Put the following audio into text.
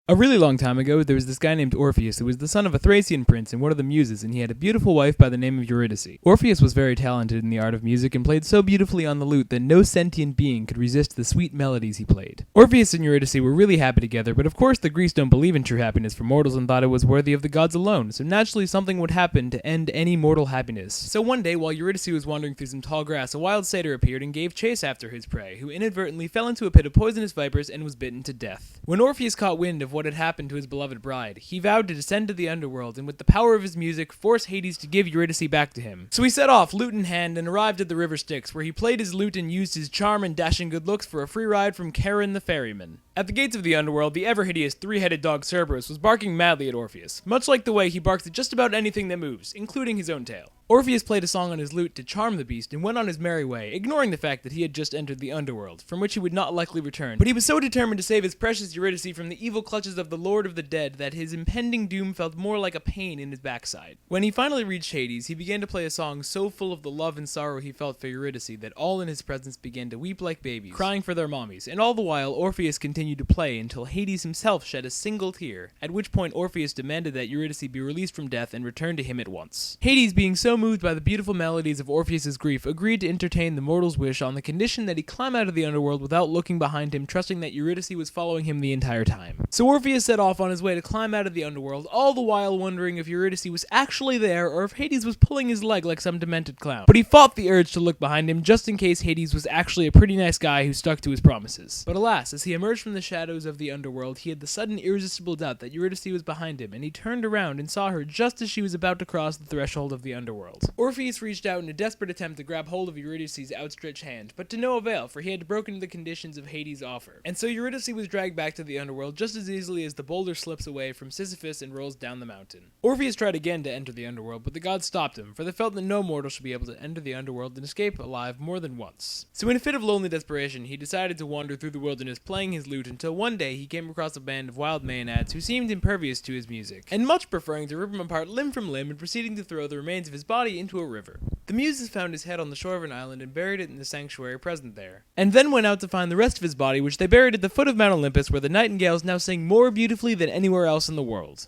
A really long time ago, there was this guy named Orpheus who was the son of a Thracian prince and one of the Muses, and he had a beautiful wife by the name of Eurydice. Orpheus was very talented in the art of music and played so beautifully on the lute that no sentient being could resist the sweet melodies he played. Orpheus and Eurydice were really happy together, but of course the Greeks don't believe in true happiness for mortals and thought it was worthy of the gods alone, so naturally something would happen to end any mortal happiness. So one day, while Eurydice was wandering through some tall grass, a wild satyr appeared and gave chase after his prey, who inadvertently fell into a pit of poisonous vipers and was bitten to death. When Orpheus caught wind of what had happened to his beloved bride, he vowed to descend to the underworld and with the power of his music force Hades to give Eurydice back to him. So he set off, lute in hand, and arrived at the river Styx, where he played his lute and used his charm and dashing good looks for a free ride from Charon the ferryman. At the gates of the underworld, the ever-hideous three-headed dog Cerberus was barking madly at Orpheus, much like the way he barks at just about anything that moves, including his own tail. Orpheus played a song on his lute to charm the beast and went on his merry way, ignoring the fact that he had just entered the underworld, from which he would not likely return. But he was so determined to save his precious Eurydice from the evil clutches of the Lord of the Dead that his impending doom felt more like a pain in his backside. When he finally reached Hades, he began to play a song so full of the love and sorrow he felt for Eurydice that all in his presence began to weep like babies, crying for their mommies, and all the while Orpheus continued to play until Hades himself shed a single tear, at which point Orpheus demanded that Eurydice be released from death and return to him at once. Hades, being so moved by the beautiful melodies of Orpheus's grief, agreed to entertain the mortal's wish on the condition that he climb out of the underworld without looking behind him, trusting that Eurydice was following him the entire time. So Orpheus set off on his way to climb out of the underworld, all the while wondering if Eurydice was actually there or if Hades was pulling his leg like some demented clown. But he fought the urge to look behind him just in case Hades was actually a pretty nice guy who stuck to his promises. But alas, as he emerged from the shadows of the underworld, he had the sudden irresistible doubt that Eurydice was behind him, and he turned around and saw her just as she was about to cross the threshold of the underworld. Orpheus reached out in a desperate attempt to grab hold of Eurydice's outstretched hand, but to no avail, for he had broken the conditions of Hades' offer. And so Eurydice was dragged back to the underworld just as easily as the boulder slips away from Sisyphus and rolls down the mountain. Orpheus tried again to enter the underworld, but the gods stopped him, for they felt that no mortal should be able to enter the underworld and escape alive more than once. So in a fit of lonely desperation, he decided to wander through the wilderness playing his lute until one day he came across a band of wild maenads who seemed impervious to his music, and much preferring to rip him apart limb from limb and proceeding to throw the remains of his body into a river. The Muses found his head on the shore of an island and buried it in the sanctuary present there, and then went out to find the rest of his body, which they buried at the foot of Mount Olympus, where the nightingales now sing more beautifully than anywhere else in the world.